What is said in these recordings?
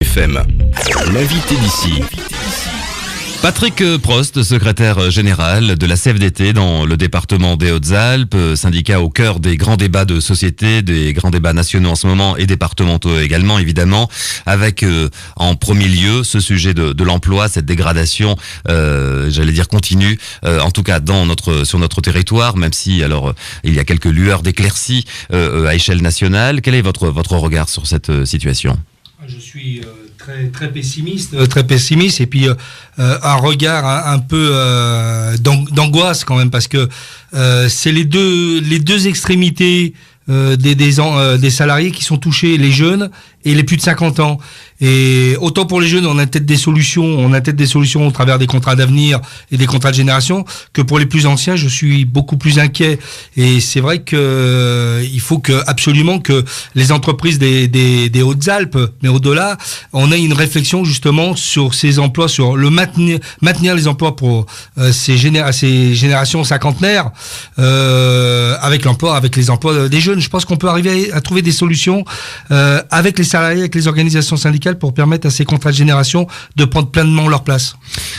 FM. L'invité d'ici. Patrick Prost, secrétaire général de la CFDT dans le département des Hautes-Alpes, syndicat au cœur des grands débats de société, des grands débats nationaux en ce moment et départementaux également, évidemment, avec en premier lieu ce sujet de l'emploi, cette dégradation, j'allais dire continue, en tout cas sur notre territoire, même si alors il y a quelques lueurs d'éclaircie à échelle nationale. Quel est votre regard sur cette situation ? Je suis très pessimiste et puis un regard un peu d'angoisse quand même, parce que c'est les deux extrémités des salariés qui sont touchés, les jeunes et les plus de 50 ans. Et autant pour les jeunes, on a peut-être des solutions au travers des contrats d'avenir et des contrats de génération, que pour les plus anciens, je suis beaucoup plus inquiet. Et c'est vrai que il faut absolument que les entreprises des Hautes-Alpes, mais au-delà, on ait une réflexion justement sur ces emplois, sur le maintenir les emplois pour ces générations cinquantenaires, avec les emplois des jeunes. Je pense qu'on peut arriver à trouver des solutions avec les salariés, avec les organisations syndicales, pour permettre à ces contrats de génération de prendre pleinement leur place.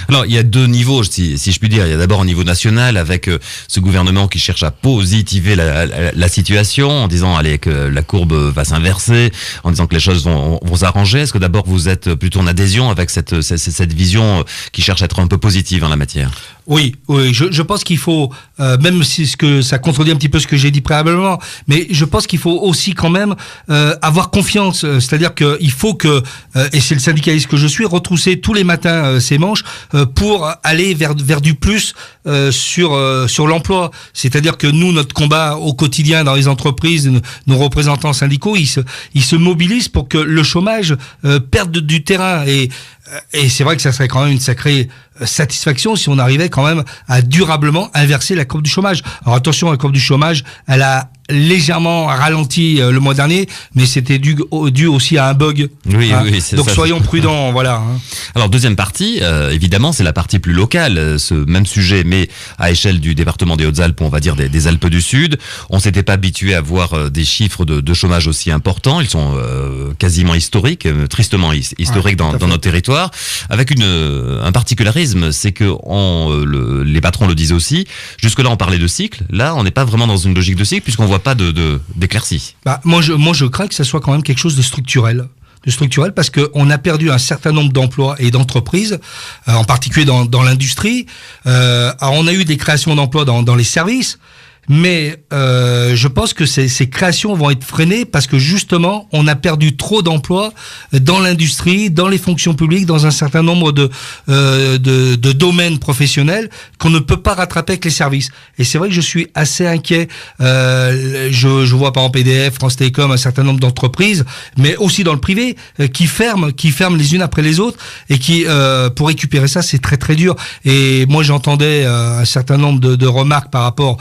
Alors, il y a deux niveaux, si je puis dire. Il y a d'abord au niveau national, avec ce gouvernement qui cherche à positiver la situation, en disant allez, que la courbe va s'inverser, en disant que les choses vont s'arranger. Est-ce que d'abord vous êtes plutôt en adhésion avec cette vision qui cherche à être un peu positive en la matière ? Oui, je pense qu'il faut, même si ça contredit un petit peu ce que j'ai dit préalablement, mais je pense qu'il faut aussi quand même avoir confiance. C'est-à-dire qu'il faut que, et c'est le syndicaliste que je suis, retrousser tous les matins ses manches pour aller vers du plus sur l'emploi. C'est-à-dire que nous, notre combat au quotidien dans les entreprises, nos représentants syndicaux, ils se mobilisent pour que le chômage perde du terrain. Et c'est vrai que ça serait quand même une sacrée satisfaction si on arrivait quand même à durablement inverser la courbe du chômage. Alors attention, la courbe du chômage, elle a légèrement ralenti le mois dernier, mais c'était dû aussi à un bug. Oui, hein. Oui, c'est donc ça. Soyons prudents, voilà. Hein. Alors deuxième partie, évidemment, c'est la partie plus locale, ce même sujet, mais à échelle du département des Hautes-Alpes, on va dire des Alpes du Sud. On s'était pas habitué à voir des chiffres de chômage aussi importants. Ils sont quasiment historiques, tristement historiques dans notre territoire, avec un particularisme, c'est que les patrons le disent aussi. Jusque-là, on parlait de cycle. Là, on n'est pas vraiment dans une logique de cycle, puisqu'on voit pas d'éclaircie. Moi, je crains que ça soit quand même quelque chose de structurel, parce que on a perdu un certain nombre d'emplois et d'entreprises, en particulier dans l'industrie. Alors on a eu des créations d'emplois dans les services, mais je pense que ces créations vont être freinées parce que justement on a perdu trop d'emplois dans l'industrie, dans les fonctions publiques, dans un certain nombre de domaines professionnels qu'on ne peut pas rattraper avec les services. Et c'est vrai que je suis assez inquiet. Je vois par exemple EDF, France Télécom, un certain nombre d'entreprises, mais aussi dans le privé, qui ferment les unes après les autres, et qui pour récupérer ça, c'est très très dur. Et moi j'entendais un certain nombre de remarques par rapport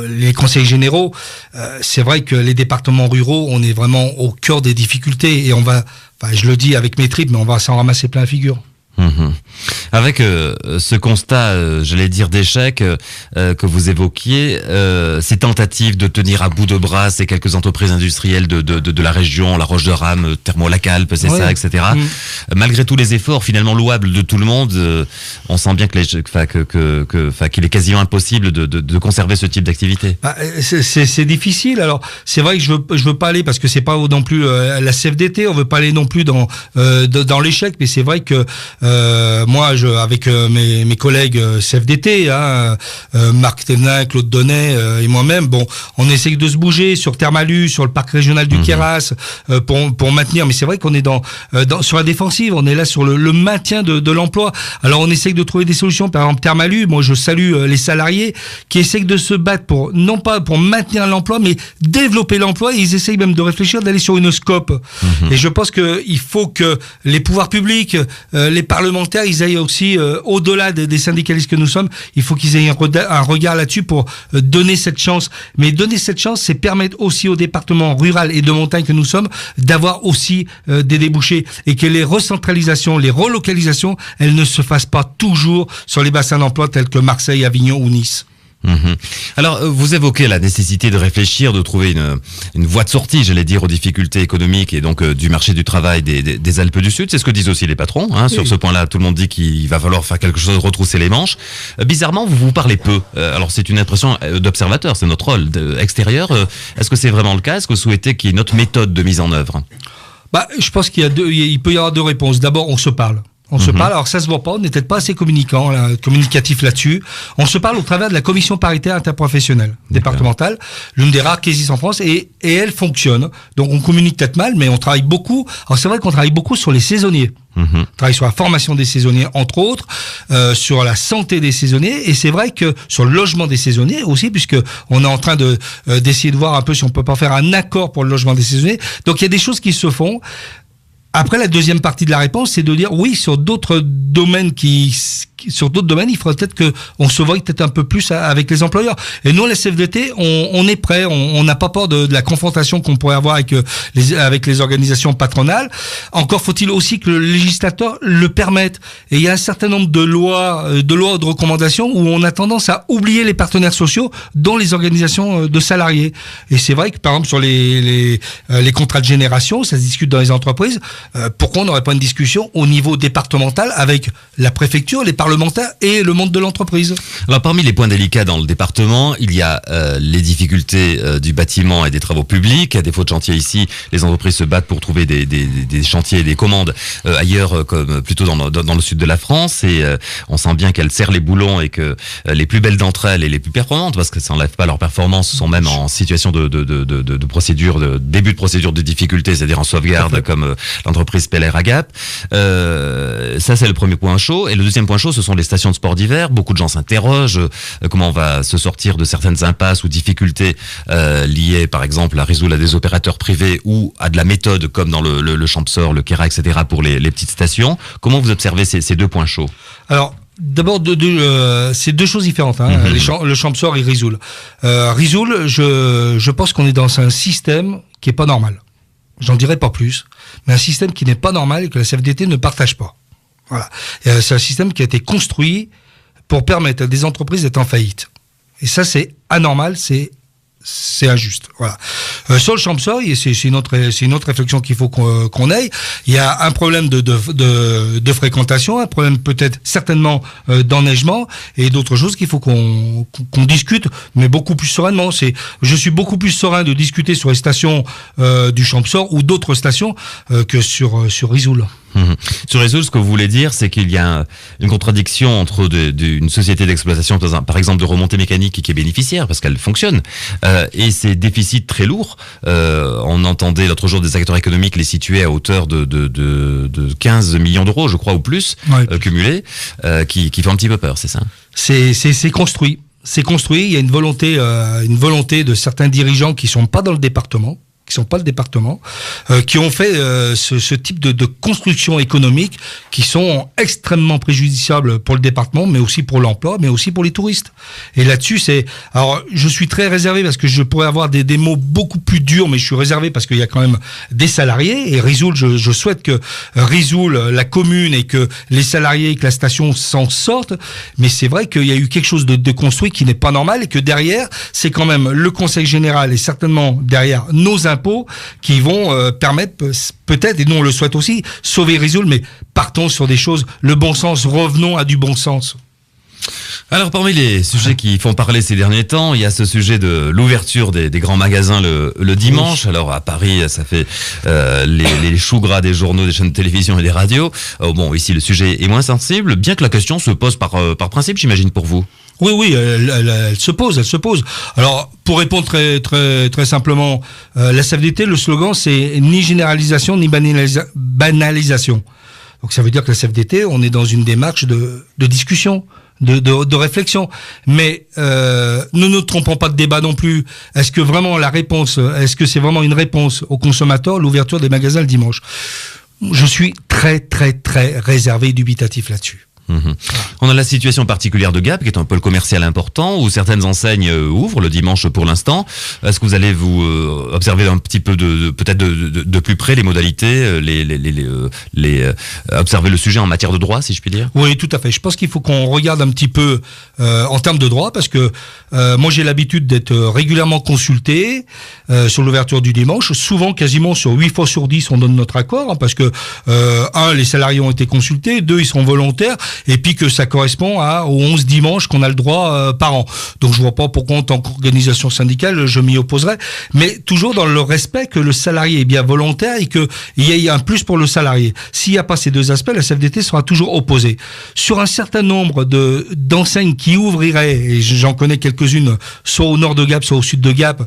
les conseils généraux. C'est vrai que les départements ruraux, on est vraiment au cœur des difficultés, et je le dis avec mes tripes, mais on va s'en ramasser plein la figure. Mmh. Avec ce constat, j'allais dire d'échec que vous évoquiez, ces tentatives de tenir à bout de bras ces quelques entreprises industrielles de la région, la Roche de Rame, Thermolacalpe, c'est ça, etc. Malgré tous les efforts finalement louables de tout le monde, on sent bien qu'il est quasiment impossible de conserver ce type d'activité. C'est difficile. Alors c'est vrai que je veux pas aller, parce que c'est pas non plus la CFDT, on veut pas aller non plus dans l'échec, mais c'est vrai que moi, avec mes collègues CFDT, Marc Thévenin, Claude Donnet et moi-même, on essaie de se bouger sur Thermalu, sur le parc régional du Queyras, pour maintenir. Mais c'est vrai qu'on est sur la défensive, on est là sur le maintien de l'emploi. Alors on essaie de trouver des solutions. Par exemple, Thermalu, moi je salue les salariés qui essaient de se battre non pas pour maintenir l'emploi, mais développer l'emploi. Et ils essayent même de réfléchir, d'aller sur une scope. Et je pense qu'il faut que les pouvoirs publics, les parlementaires, ils aillent aussi au-delà des syndicalistes que nous sommes. Il faut qu'ils aient un regard là-dessus pour donner cette chance. Mais donner cette chance, c'est permettre aussi au département rural et de montagne que nous sommes d'avoir aussi des débouchés, et que les recentralisations, les relocalisations, elles ne se fassent pas toujours sur les bassins d'emploi tels que Marseille, Avignon ou Nice. Alors, vous évoquez la nécessité de réfléchir, de trouver une voie de sortie, j'allais dire, aux difficultés économiques et donc du marché du travail des Alpes du Sud. C'est ce que disent aussi les patrons. Hein. Oui. Sur ce point-là, tout le monde dit qu'il va falloir faire quelque chose, retrousser les manches. Bizarrement, vous parlez peu. Alors, c'est une impression d'observateur, c'est notre rôle extérieur. Est-ce que c'est vraiment le cas? Est-ce que vous souhaitez qu'il y ait une autre méthode de mise en œuvre? Je pense il peut y avoir deux réponses. D'abord, on se parle. On se parle, alors ça se voit pas, on n'est peut-être pas assez communicatif là-dessus. On se parle au travers de la commission paritaire interprofessionnelle départementale, l'une des rares qui existe en France, et elle fonctionne. Donc on communique peut-être mal, mais on travaille beaucoup. Alors c'est vrai qu'on travaille beaucoup sur les saisonniers. On travaille sur la formation des saisonniers, entre autres, sur la santé des saisonniers, et c'est vrai que sur le logement des saisonniers aussi, puisque on est en train d'essayer de voir un peu si on peut pas faire un accord pour le logement des saisonniers. Donc il y a des choses qui se font. Après, la deuxième partie de la réponse, c'est de dire oui, sur d'autres domaines il faudrait peut-être qu'on se voie peut-être un peu plus avec les employeurs. Et nous, la CFDT, on est prêt, on n'a pas peur de la confrontation qu'on pourrait avoir avec les organisations patronales. Encore faut-il aussi que le législateur le permette. Et il y a un certain nombre de lois, de recommandations où on a tendance à oublier les partenaires sociaux, dont les organisations de salariés. Et c'est vrai que, par exemple, sur les contrats de génération, ça se discute dans les entreprises. Pourquoi on n'aurait pas une discussion au niveau départemental avec la préfecture, les parlementaires et le monde de l'entreprise? Alors parmi les points délicats dans le département, il y a les difficultés du bâtiment et des travaux publics. À défaut de chantier ici, les entreprises se battent pour trouver des chantiers et des commandes ailleurs, comme plutôt dans le sud de la France. Et on sent bien qu'elles serrent les boulons et que les plus belles d'entre elles et les plus performantes, parce que ça n'enlève pas leur performance, sont même en situation de procédure, de début de procédure de difficulté, c'est-à-dire en sauvegarde, comme l'entreprise Peller à Gap. Ça, c'est le premier point chaud. Et le deuxième point chaud, ce sont les stations de sport d'hiver. Beaucoup de gens s'interrogent comment on va se sortir de certaines impasses ou difficultés liées, par exemple, à résoudre à des opérateurs privés ou à de la méthode, comme dans le Champsor, le Kera, etc., pour les petites stations. Comment vous observez ces deux points chauds? Alors, d'abord, c'est deux choses différentes, hein, le Champsor et Risoul. Risoul, je pense qu'on est dans un système qui est pas normal. J'en dirai pas plus, mais un système qui n'est pas normal et que la CFDT ne partage pas. Voilà. C'est un système qui a été construit pour permettre à des entreprises d'être en faillite. Et ça, c'est anormal, c'est injuste. Voilà. Sur le Champsor, c'est une autre réflexion qu'il faut qu'on ait. Il y a un problème de fréquentation, un problème peut-être certainement d'enneigement et d'autres choses qu'il faut qu'on discute, mais beaucoup plus sereinement. Je suis beaucoup plus serein de discuter sur les stations du Champsor ou d'autres stations que sur Risoul. Sur Risoul, ce que vous voulez dire, c'est qu'il y a une contradiction entre une société d'exploitation, par exemple de remontée mécanique, qui est bénéficiaire parce qu'elle fonctionne, et ces déficits très lourds. On entendait l'autre jour des acteurs économiques les situer à hauteur de 15 millions d'euros, je crois, ou plus, cumulés, qui font un petit peu peur, c'est ça? C'est construit. C'est construit. Il y a une volonté de certains dirigeants qui sont pas dans le département, qui ont fait ce type de construction économique qui sont extrêmement préjudiciables pour le département, mais aussi pour l'emploi, mais aussi pour les touristes. Et là-dessus, alors, je suis très réservé parce que je pourrais avoir des mots beaucoup plus durs, mais je suis réservé parce qu'il y a quand même des salariés. Et Risoul, je souhaite que Risoul, la commune et que les salariés, que la station s'en sortent. Mais c'est vrai qu'il y a eu quelque chose de construit qui n'est pas normal et que derrière, c'est quand même le Conseil général et certainement derrière nos impôts qui vont permettre peut-être, et nous on le souhaite aussi, sauver Risoul, mais partons sur des choses, le bon sens, revenons à du bon sens. Alors parmi les sujets qui font parler ces derniers temps, il y a ce sujet de l'ouverture des grands magasins le dimanche. Oui. Alors à Paris, ça fait les choux gras des journaux, des chaînes de télévision et des radios. Bon, ici le sujet est moins sensible, bien que la question se pose par principe, j'imagine, pour vous. Oui, elle se pose. Alors, pour répondre très simplement, la CFDT, le slogan, c'est ni généralisation, ni banalisation. Donc, ça veut dire que la CFDT, on est dans une démarche de discussion, de réflexion. Mais, ne nous trompons pas de débat non plus. Est-ce que c'est vraiment une réponse aux consommateurs, l'ouverture des magasins le dimanche? Je suis très, très, très réservé et dubitatif là-dessus. On a la situation particulière de Gap, qui est un pôle commercial important, où certaines enseignes ouvrent le dimanche pour l'instant. Est-ce que vous allez vous observer un petit peu peut-être de plus près les modalités, observer le sujet en matière de droit, si je puis dire? Oui, tout à fait. Je pense qu'il faut qu'on regarde un petit peu en termes de droit, parce que moi j'ai l'habitude d'être régulièrement consulté sur l'ouverture du dimanche. Souvent, quasiment sur 8 fois sur 10, on donne notre accord, parce que les salariés ont été consultés, 2, ils sont volontaires, et puis que ça correspond aux 11 dimanches qu'on a le droit par an. Donc je vois pas pourquoi en tant qu'organisation syndicale je m'y opposerais, mais toujours dans le respect que le salarié est bien volontaire et qu'il y ait un plus pour le salarié. S'il n'y a pas ces deux aspects, la CFDT sera toujours opposée. Sur un certain nombre d'enseignes qui ouvriraient, et j'en connais quelques-unes, soit au nord de Gap, soit au sud de Gap,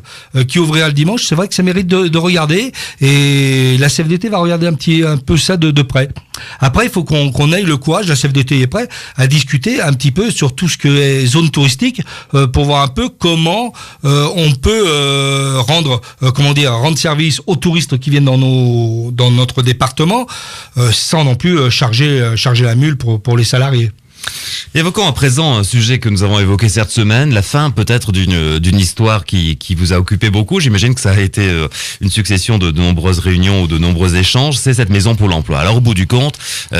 qui ouvriraient le dimanche, c'est vrai que ça mérite de regarder, et la CFDT va regarder un peu ça de près. Après, il faut qu'on ait le courage, la CFDT est prête à discuter un petit peu sur tout ce que est zone touristique, pour voir un peu comment on peut rendre service aux touristes qui viennent dans notre département, sans non plus charger la mule pour les salariés. Évoquons à présent un sujet que nous avons évoqué cette semaine, la fin peut-être d'une histoire qui vous a occupé beaucoup. J'imagine que ça a été une succession de nombreuses réunions ou de nombreux échanges. C'est cette maison pour l'emploi. Alors au bout du compte,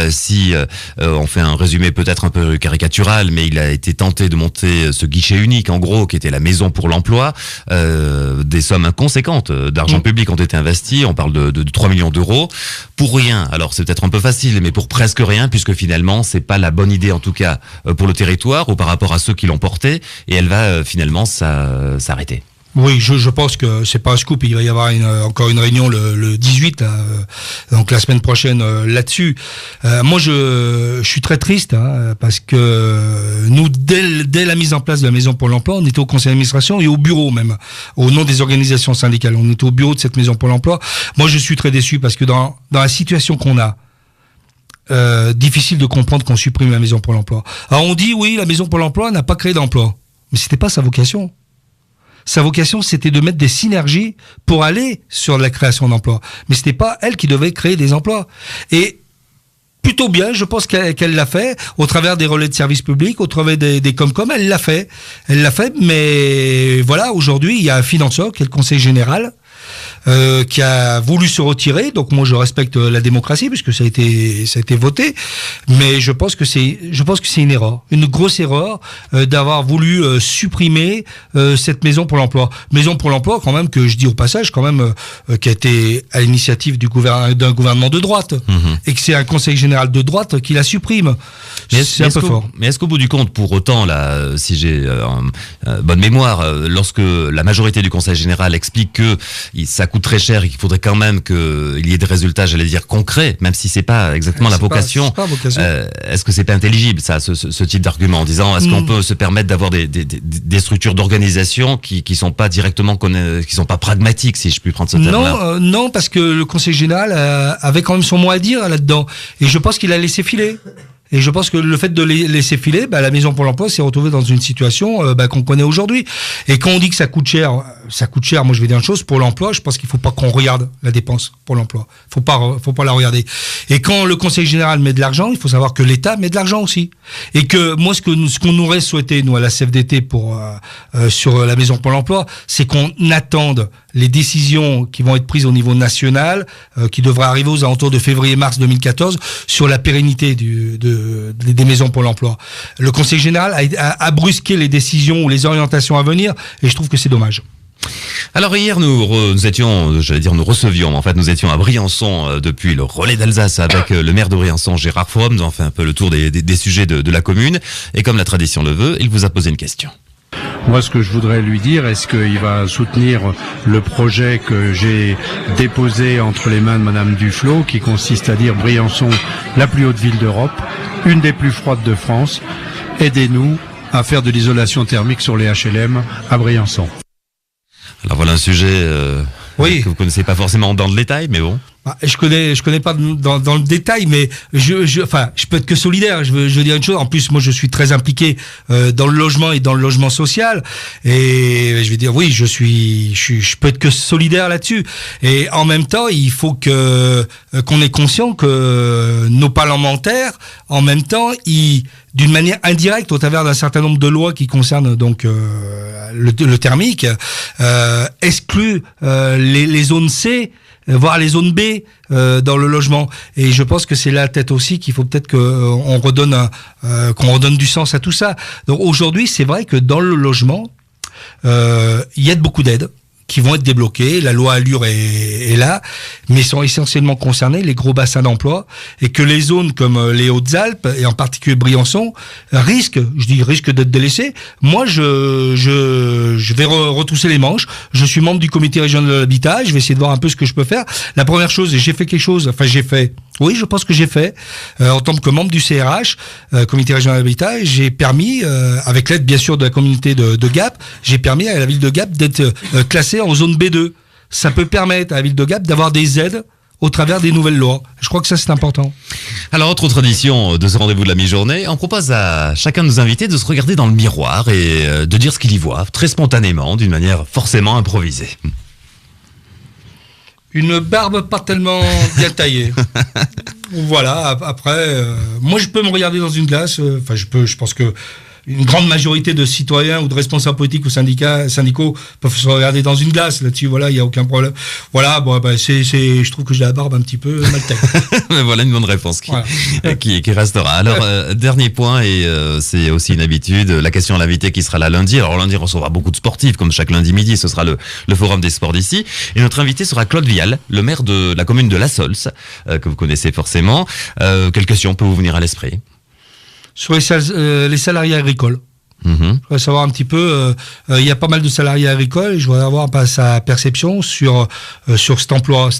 si on fait un résumé peut-être un peu caricatural, mais il a été tenté de monter ce guichet unique, en gros, qui était la maison pour l'emploi. Des sommes inconséquentes d'argent public ont été investies. On parle de 3 millions d'euros. Pour rien. Alors c'est peut-être un peu facile, mais pour presque rien, puisque finalement c'est pas la bonne idée en tout cas pour le territoire ou par rapport à ceux qui l'ont porté, et elle va finalement s'arrêter. Oui, je pense que c'est pas un scoop. Il va y avoir encore une réunion le 18, donc la semaine prochaine là-dessus. Moi, je suis très triste, parce que nous, dès la mise en place de la Maison pour l'Emploi, on était au conseil d'administration et au bureau même, au nom des organisations syndicales. On était au bureau de cette Maison pour l'Emploi. Moi, je suis très déçu parce que dans la situation qu'on a, difficile de comprendre qu'on supprime la Maison pour l'Emploi. Alors on dit oui, la Maison pour l'Emploi n'a pas créé d'emploi, mais c'était pas sa vocation. Sa vocation, c'était de mettre des synergies pour aller sur la création d'emplois, mais c'était pas elle qui devait créer des emplois. Et plutôt bien, je pense qu'elle l'a fait au travers des relais de services publics, au travers des Comcom, elle l'a fait, mais voilà, aujourd'hui il y a un financeur qui est le Conseil général, qui a voulu se retirer. Donc moi je respecte la démocratie puisque ça a été voté, mais je pense que c'est une erreur, une grosse erreur, d'avoir voulu supprimer cette maison pour l'emploi. Maison pour l'emploi quand même, que je dis au passage quand même, qui a été à l'initiative d'un gouvernement de droite, et que c'est un conseil général de droite qui la supprime. C'est un peu fort. Mais est-ce qu'au bout du compte, pour autant, là, si j'ai bonne mémoire, lorsque la majorité du conseil général explique que ça coûte très cher et qu'il faudrait quand même qu'il y ait des résultats, j'allais dire, concrets, même si c'est pas exactement la vocation. Est-ce que c'est pas intelligible, ça, ce type d'argument, en disant, est-ce qu'on peut se permettre d'avoir des structures d'organisation qui sont pas directement, qui sont pas pragmatiques, si je puis prendre ce terme-là? Non, parce que le conseil général avait quand même son mot à dire là-dedans. Et je pense qu'il a laissé filer. Et je pense que le fait de les laisser filer, la Maison pour l'Emploi s'est retrouvée dans une situation qu'on connaît aujourd'hui. Et quand on dit que ça coûte cher, moi je vais dire une chose, pour l'emploi, je pense qu'il faut pas qu'on regarde la dépense pour l'emploi. Faut pas la regarder. Et quand le Conseil général met de l'argent, il faut savoir que l'État met de l'argent aussi. Et que moi, ce qu'on aurait souhaité, nous, à la CFDT, sur la Maison pour l'Emploi, c'est qu'on attende les décisions qui vont être prises au niveau national, qui devraient arriver aux alentours de février-mars 2014, sur la pérennité des maisons pour l'emploi. Le Conseil général a brusqué les décisions ou les orientations à venir, et je trouve que c'est dommage. Alors hier nous recevions, en fait nous étions à Briançon depuis le relais d'Alsace avec le maire de Briançon, Gérard Fromm. Nous avons fait un peu le tour des sujets de la commune, et comme la tradition le veut, il vous a posé une question. Moi, ce que je voudrais lui dire, est-ce qu'il va soutenir le projet que j'ai déposé entre les mains de Madame Duflot, qui consiste à dire Briançon, la plus haute ville d'Europe, une des plus froides de France, aidez-nous à faire de l'isolation thermique sur les HLM à Briançon. Alors voilà un sujet que vous connaissez pas forcément dans le détail, mais bon. Je connais pas dans le détail, mais je peux être que solidaire. Je veux dire une chose. En plus, moi, je suis très impliqué dans le logement et dans le logement social. Et je vais dire, oui, je peux être que solidaire là-dessus. Et en même temps, il faut qu'on est conscient que nos parlementaires, en même temps, d'une manière indirecte, au travers d'un certain nombre de lois qui concernent donc le thermique, excluent les zones C, voire les zones B dans le logement. Et je pense que c'est là peut-être aussi qu'il faut peut-être qu'on redonne du sens à tout ça. Donc aujourd'hui, c'est vrai que dans le logement, il y a beaucoup d'aides qui vont être débloqués. La loi Allure est là, mais sont essentiellement concernés les gros bassins d'emploi, et que les zones comme les Hautes-Alpes et en particulier Briançon risquent d'être délaissées. Moi, je vais retrousser les manches. Je suis membre du comité régional de l'habitat. Je vais essayer de voir un peu ce que je peux faire. La première chose, j'ai fait quelque chose. Enfin, oui, je pense que j'ai fait en tant que membre du CRH, comité régional de l'habitat. J'ai permis, avec l'aide bien sûr de la communauté de Gap, j'ai permis à la ville de Gap d'être classée en zone B2. Ça peut permettre à la ville de Gap d'avoir des aides au travers des nouvelles lois. Je crois que ça, c'est important. Alors, autre tradition de ce rendez-vous de la mi-journée, on propose à chacun de nos invités de se regarder dans le miroir et de dire ce qu'il y voit, très spontanément, d'une manière forcément improvisée. Une barbe pas tellement bien taillée. Voilà, après, moi je peux me regarder dans une glace, je pense que une grande majorité de citoyens ou de responsables politiques ou syndicaux peuvent se regarder dans une glace. Là-dessus, voilà, il n'y a aucun problème. Voilà, bon, je trouve que j'ai la barbe un petit peu mal taillée. Voilà une bonne réponse qui restera. Alors, dernier point, et c'est aussi une habitude, la question à l'invité qui sera là lundi. Alors, lundi, on recevra beaucoup de sportifs, comme chaque lundi midi, ce sera le forum des sports d'ici. Et notre invité sera Claude Vial, le maire de la commune de La Sols, que vous connaissez forcément. Quelle question peut vous venir à l'esprit? Sur les salariés agricoles. Je voudrais savoir un petit peu, il y a pas mal de salariés agricoles, je voudrais avoir sa perception sur cet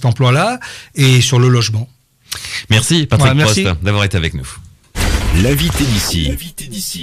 emploi-là et sur le logement. Merci Patrick Prost d'avoir été avec nous. L'invité d'ici.